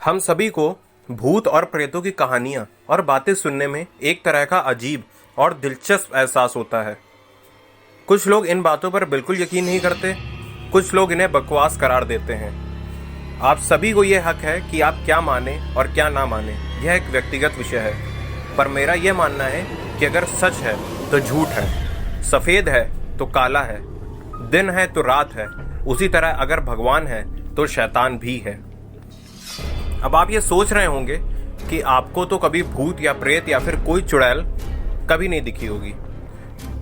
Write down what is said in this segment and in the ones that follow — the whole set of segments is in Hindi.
हम सभी को भूत और प्रेतों की कहानियाँ और बातें सुनने में एक तरह का अजीब और दिलचस्प एहसास होता है। कुछ लोग इन बातों पर बिल्कुल यकीन नहीं करते, कुछ लोग इन्हें बकवास करार देते हैं। आप सभी को यह हक है कि आप क्या माने और क्या ना माने, यह एक व्यक्तिगत विषय है। पर मेरा यह मानना है कि अगर सच है तो झूठ है, सफ़ेद है तो काला है, दिन है तो रात है, उसी तरह अगर भगवान है तो शैतान भी है। अब आप ये सोच रहे होंगे कि आपको तो कभी भूत या प्रेत या फिर कोई चुड़ैल कभी नहीं दिखी होगी।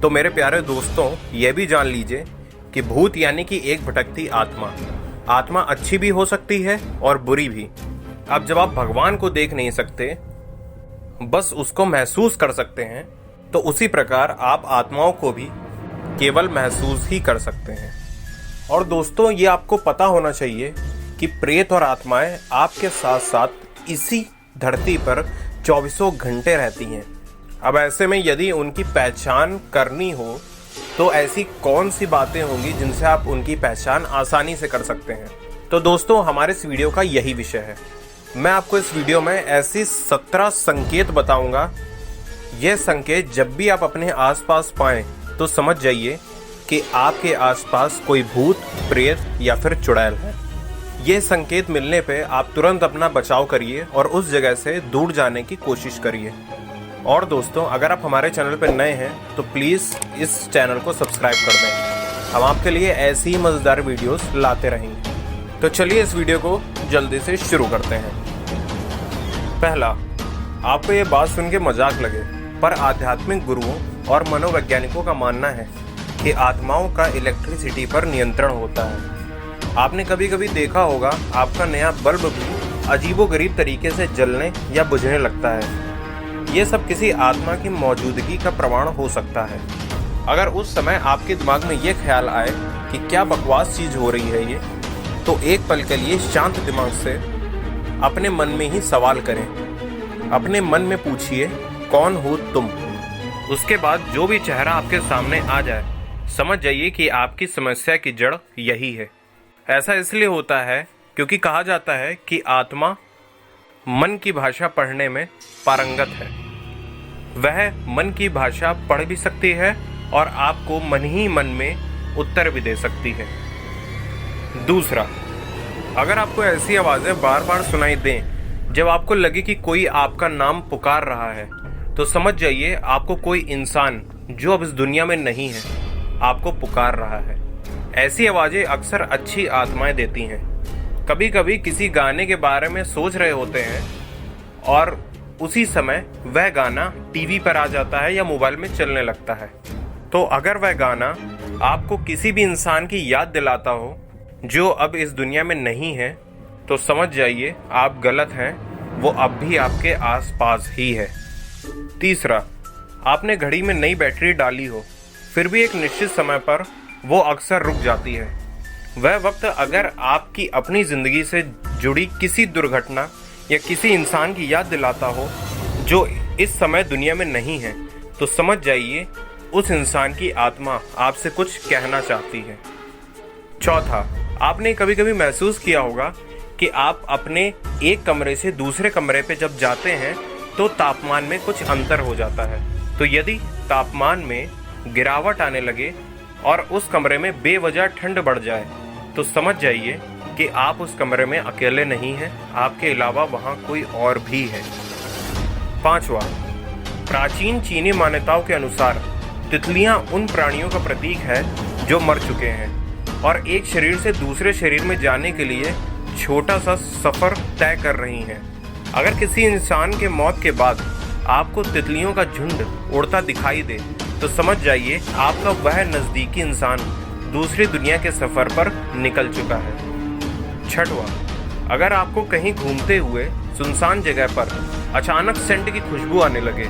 तो मेरे प्यारे दोस्तों, ये भी जान लीजिए कि भूत यानी कि एक भटकती आत्मा। आत्मा अच्छी भी हो सकती है और बुरी भी। अब जब आप भगवान को देख नहीं सकते, बस उसको महसूस कर सकते हैं, तो उसी प्रकार आप आत्माओं को भी केवल महसूस ही कर सकते हैं। और दोस्तों, ये आपको पता होना चाहिए कि प्रेत और आत्माएं आपके साथ साथ इसी धरती पर 24 घंटे रहती हैं। अब ऐसे में यदि उनकी पहचान करनी हो तो ऐसी कौन सी बातें होंगी जिनसे आप उनकी पहचान आसानी से कर सकते हैं। तो दोस्तों, हमारे इस वीडियो का यही विषय है। मैं आपको इस वीडियो में ऐसी 17 संकेत बताऊंगा। यह संकेत जब भी आप अपने आसपास पाएं तो समझ जाइए कि आपके आसपास कोई भूत, प्रेत या फिर चुड़ैल है। ये संकेत मिलने पे आप तुरंत अपना बचाव करिए और उस जगह से दूर जाने की कोशिश करिए। और दोस्तों, अगर आप हमारे चैनल पर नए हैं तो प्लीज़ इस चैनल को सब्सक्राइब कर दें। हम आपके लिए ऐसी ही मज़ेदार वीडियोस लाते रहेंगे। तो चलिए इस वीडियो को जल्दी से शुरू करते हैं। पहला, आपको ये बात सुन के मजाक लगे, पर आध्यात्मिक गुरुओं और मनोवैज्ञानिकों का मानना है कि आत्माओं का इलेक्ट्रिसिटी पर नियंत्रण होता है। आपने कभी कभी देखा होगा आपका नया बल्ब भी अजीबोगरीब तरीके से जलने या बुझने लगता है। ये सब किसी आत्मा की मौजूदगी का प्रमाण हो सकता है। अगर उस समय आपके दिमाग में ये ख्याल आए कि क्या बकवास चीज़ हो रही है ये, तो एक पल के लिए शांत दिमाग से अपने मन में ही सवाल करें। अपने मन में पूछिए, कौन हो तुम? उसके बाद जो भी चेहरा आपके सामने आ जाए, समझ जाइए कि आपकी समस्या की जड़ यही है। ऐसा इसलिए होता है क्योंकि कहा जाता है कि आत्मा मन की भाषा पढ़ने में पारंगत है। वह मन की भाषा पढ़ भी सकती है और आपको मन ही मन में उत्तर भी दे सकती है। दूसरा, अगर आपको ऐसी आवाज़ें बार बार सुनाई दें जब आपको लगे कि कोई आपका नाम पुकार रहा है, तो समझ जाइए आपको कोई इंसान जो अब इस दुनिया में नहीं है आपको पुकार रहा है। ऐसी आवाज़ें अक्सर अच्छी आत्माएं देती हैं। कभी कभी किसी गाने के बारे में सोच रहे होते हैं और उसी समय वह गाना टीवी पर आ जाता है या मोबाइल में चलने लगता है। तो अगर वह गाना आपको किसी भी इंसान की याद दिलाता हो जो अब इस दुनिया में नहीं है, तो समझ जाइए आप गलत हैं, वो अब भी आपके आसपास ही है। तीसरा, आपने घड़ी में नई बैटरी डाली हो, फिर भी एक निश्चित समय पर वो अक्सर रुक जाती है। वह वक्त अगर आपकी अपनी ज़िंदगी से जुड़ी किसी दुर्घटना या किसी इंसान की याद दिलाता हो जो इस समय दुनिया में नहीं है, तो समझ जाइए उस इंसान की आत्मा आपसे कुछ कहना चाहती है। चौथा, आपने कभी कभी महसूस किया होगा कि आप अपने एक कमरे से दूसरे कमरे पे जब जाते हैं तो तापमान में कुछ अंतर हो जाता है। तो यदि तापमान में गिरावट आने लगे और उस कमरे में बेवजह ठंड बढ़ जाए, तो समझ जाइए कि आप उस कमरे में अकेले नहीं हैं, आपके अलावा वहाँ कोई और भी है। पांचवा, प्राचीन चीनी मान्यताओं के अनुसार तितलियाँ उन प्राणियों का प्रतीक है जो मर चुके हैं और एक शरीर से दूसरे शरीर में जाने के लिए छोटा सा सफ़र तय कर रही हैं। अगर किसी इंसान के मौत के बाद आपको तितलियों का झुंड उड़ता दिखाई दे, तो समझ जाइए आपका वह नज़दीकी इंसान दूसरी दुनिया के सफ़र पर निकल चुका है। छठवां, अगर आपको कहीं घूमते हुए सुनसान जगह पर अचानक सेंट की खुशबू आने लगे,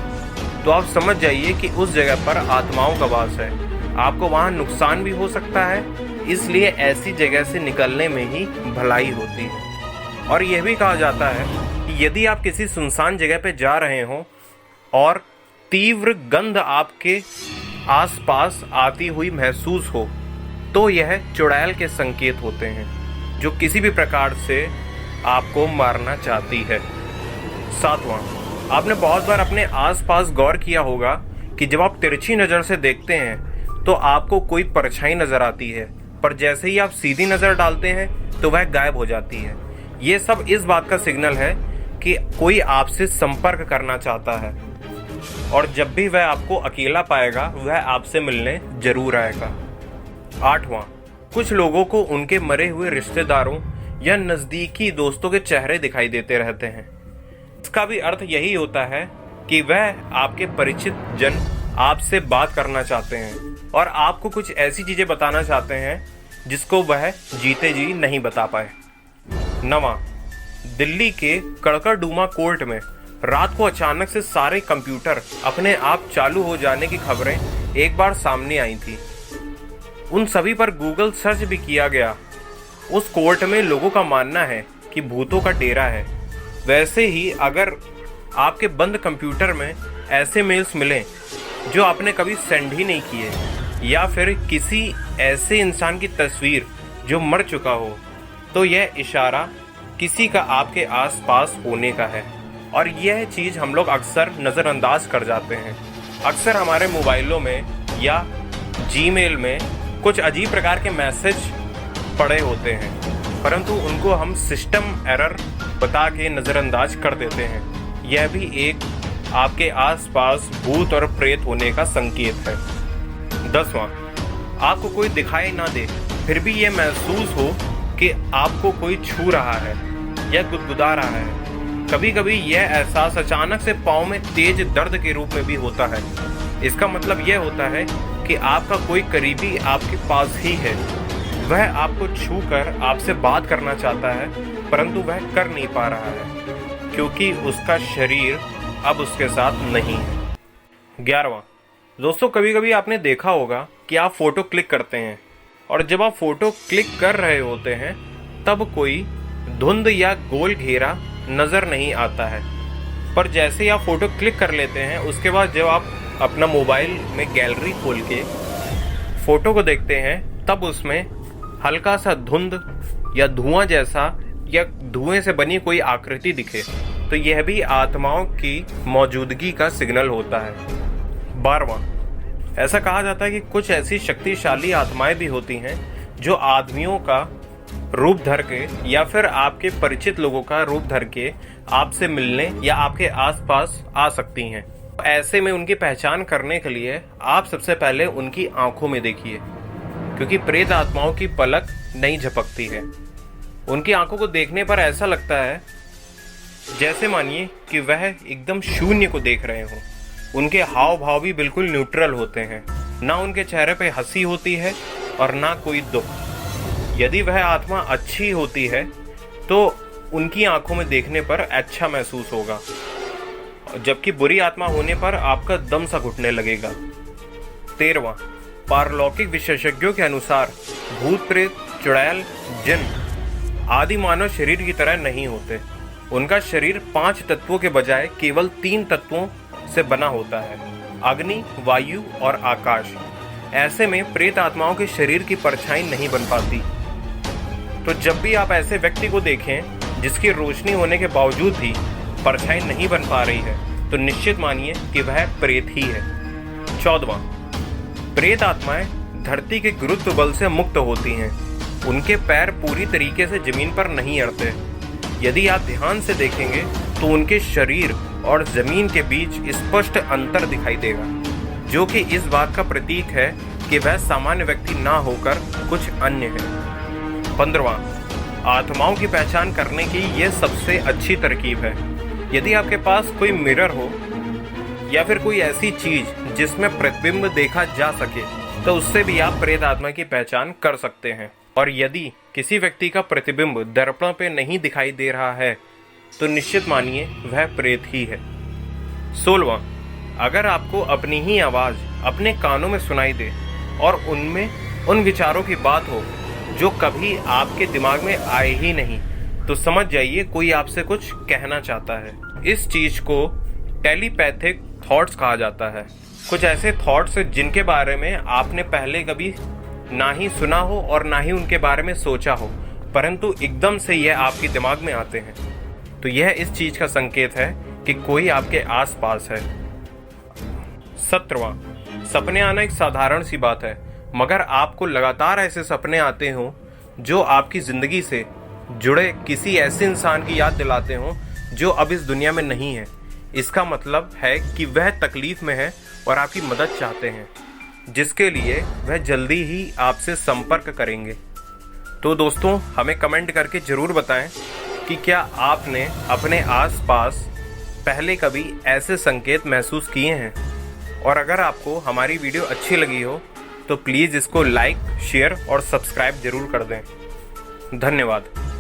तो आप समझ जाइए कि उस जगह पर आत्माओं का वास है। आपको वहाँ नुकसान भी हो सकता है, इसलिए ऐसी जगह से निकलने में ही भलाई होती है। और यह भी कहा जाता है कि यदि आप किसी सुनसान जगह पर जा रहे हों और तीव्र गंध आपके आसपास आती हुई महसूस हो, तो यह चुड़ैल के संकेत होते हैं जो किसी भी प्रकार से आपको मारना चाहती है। 7वां, आपने बहुत बार अपने आसपास गौर किया होगा कि जब आप तिरछी नज़र से देखते हैं तो आपको कोई परछाई नज़र आती है, पर जैसे ही आप सीधी नज़र डालते हैं तो वह गायब हो जाती है। ये सब इस बात का सिग्नल है कि कोई आपसे संपर्क करना चाहता है, और जब भी वह आपको अकेला पाएगा वह आपसे मिलने जरूर आएगा। 8वां, कुछ लोगों को उनके मरे हुए रिश्तेदारों या नज़दीकी दोस्तों के चेहरे दिखाई देते रहते हैं। इसका भी अर्थ यही होता है कि वह आपके परिचित जन आपसे बात करना चाहते हैं और आपको कुछ ऐसी चीज़ें बताना चाहते हैं जिसको वह जीते जी नहीं बता पाए। 9वां, दिल्ली के कड़कड़डूमा कोर्ट में रात को अचानक से सारे कंप्यूटर अपने आप चालू हो जाने की खबरें एक बार सामने आई थी। उन सभी पर गूगल सर्च भी किया गया। उस कोर्ट में लोगों का मानना है कि भूतों का डेरा है। वैसे ही अगर आपके बंद कंप्यूटर में ऐसे मेल्स मिलें जो आपने कभी सेंड ही नहीं किए, या फिर किसी ऐसे इंसान की तस्वीर जो मर चुका हो, तो यह इशारा किसी का आपके आसपास होने का है। और यह चीज़ हम लोग अक्सर नज़रअंदाज कर जाते हैं। अक्सर हमारे मोबाइलों में या जीमेल में कुछ अजीब प्रकार के मैसेज पड़े होते हैं, परंतु उनको हम सिस्टम एरर बता के नज़रअंदाज कर देते हैं। यह भी एक आपके आसपास भूत और प्रेत होने का संकेत है। 10वां, आपको कोई दिखाई ना दे फिर भी यह महसूस हो कि आपको कोई छू रहा है या गुदगुदा रहा है। कभी कभी यह एहसास अचानक से पाँव में तेज दर्द के रूप में भी होता है। इसका मतलब यह होता है कि आपका कोई करीबी आपके पास ही है। वह आपको छूकर आपसे बात करना चाहता है, परंतु वह कर नहीं पा रहा है क्योंकि उसका शरीर अब उसके साथ नहीं है। 11वां, दोस्तों, कभी कभी आपने देखा होगा कि आप फोटो क्लिक करते हैं और जब आप फोटो क्लिक कर रहे होते हैं तब कोई धुंध या गोल घेरा नज़र नहीं आता है, पर जैसे ही आप फोटो क्लिक कर लेते हैं उसके बाद जब आप अपना मोबाइल में गैलरी खोल के फोटो को देखते हैं तब उसमें हल्का सा धुंध या धुआं जैसा या धुएं से बनी कोई आकृति दिखे, तो यह भी आत्माओं की मौजूदगी का सिग्नल होता है। 12वां, ऐसा कहा जाता है कि कुछ ऐसी शक्तिशाली आत्माएं भी होती हैं जो आदमियों का रूप धर के या फिर आपके परिचित लोगों का रूप धर के आपसे मिलने या आपके आसपास आ सकती हैं। ऐसे में उनकी पहचान करने के लिए आप सबसे पहले उनकी आंखों में देखिए, क्योंकि प्रेत आत्माओं की पलक नहीं झपकती है। उनकी आंखों को देखने पर ऐसा लगता है जैसे मानिए कि वह एकदम शून्य को देख रहे हों। उनके हाव भाव भी बिल्कुल न्यूट्रल होते हैं, ना उनके चेहरे पे हंसी होती है और ना कोई दुख। यदि वह आत्मा अच्छी होती है तो उनकी आंखों में देखने पर अच्छा महसूस होगा, जबकि बुरी आत्मा होने पर आपका दम सा घुटने लगेगा। 13वां, पारलौकिक विशेषज्ञों के अनुसार भूत प्रेत चुड़ैल जिन आदि मानव शरीर की तरह नहीं होते। उनका शरीर 5 तत्वों के बजाय केवल 3 तत्वों से बना होता है, अग्नि, वायु और आकाश। ऐसे में प्रेत आत्माओं के शरीर की परछाई नहीं बन पाती। तो जब भी आप ऐसे व्यक्ति को देखें जिसकी रोशनी होने के बावजूद भी परछाई नहीं बन पा रही है, तो निश्चित मानिए कि वह प्रेत ही है। 14वां, प्रेत आत्माएं धरती के गुरुत्व बल से मुक्त होती हैं। उनके पैर पूरी तरीके से जमीन पर नहीं अड़ते। यदि आप ध्यान से देखेंगे तो उनके शरीर और जमीन के बीच स्पष्ट अंतर दिखाई देगा, जो कि इस बात का प्रतीक है कि वह सामान्य व्यक्ति ना होकर कुछ अन्य है। 15वां, आत्माओं की पहचान करने की यह सबसे अच्छी तरकीब है। यदि आपके पास कोई मिरर हो या फिर कोई ऐसी चीज जिसमें प्रतिबिंब देखा जा सके, तो उससे भी आप प्रेत आत्मा की पहचान कर सकते हैं। और यदि किसी व्यक्ति का प्रतिबिंब दर्पण पे नहीं दिखाई दे रहा है तो निश्चित मानिए वह प्रेत ही है। 16वां, अगर आपको अपनी ही आवाज अपने कानों में सुनाई दे और उनमें उन विचारों की बात हो जो कभी आपके दिमाग में आए ही नहीं, तो समझ जाइए कोई आपसे कुछ कहना चाहता है। इस चीज को टेलीपैथिक थॉट्स कहा जाता है। कुछ ऐसे थॉट्स जिनके बारे में आपने पहले कभी ना ही सुना हो और ना ही उनके बारे में सोचा हो, परंतु एकदम से यह आपके दिमाग में आते हैं, तो यह इस चीज का संकेत है कि कोई आपके आसपास है। 17वां, सपने आना एक साधारण सी बात है, मगर आपको लगातार ऐसे सपने आते हों जो आपकी जिंदगी से जुड़े किसी ऐसे इंसान की याद दिलाते हों जो अब इस दुनिया में नहीं है, इसका मतलब है कि वह तकलीफ में है और आपकी मदद चाहते हैं, जिसके लिए वह जल्दी ही आपसे संपर्क करेंगे। तो दोस्तों, हमें कमेंट करके ज़रूर बताएं कि क्या आपने अपने आसपास पहले कभी ऐसे संकेत महसूस किए हैं। और अगर आपको हमारी वीडियो अच्छी लगी हो तो प्लीज़ इसको लाइक, शेयर और सब्सक्राइब ज़रूर कर दें। धन्यवाद।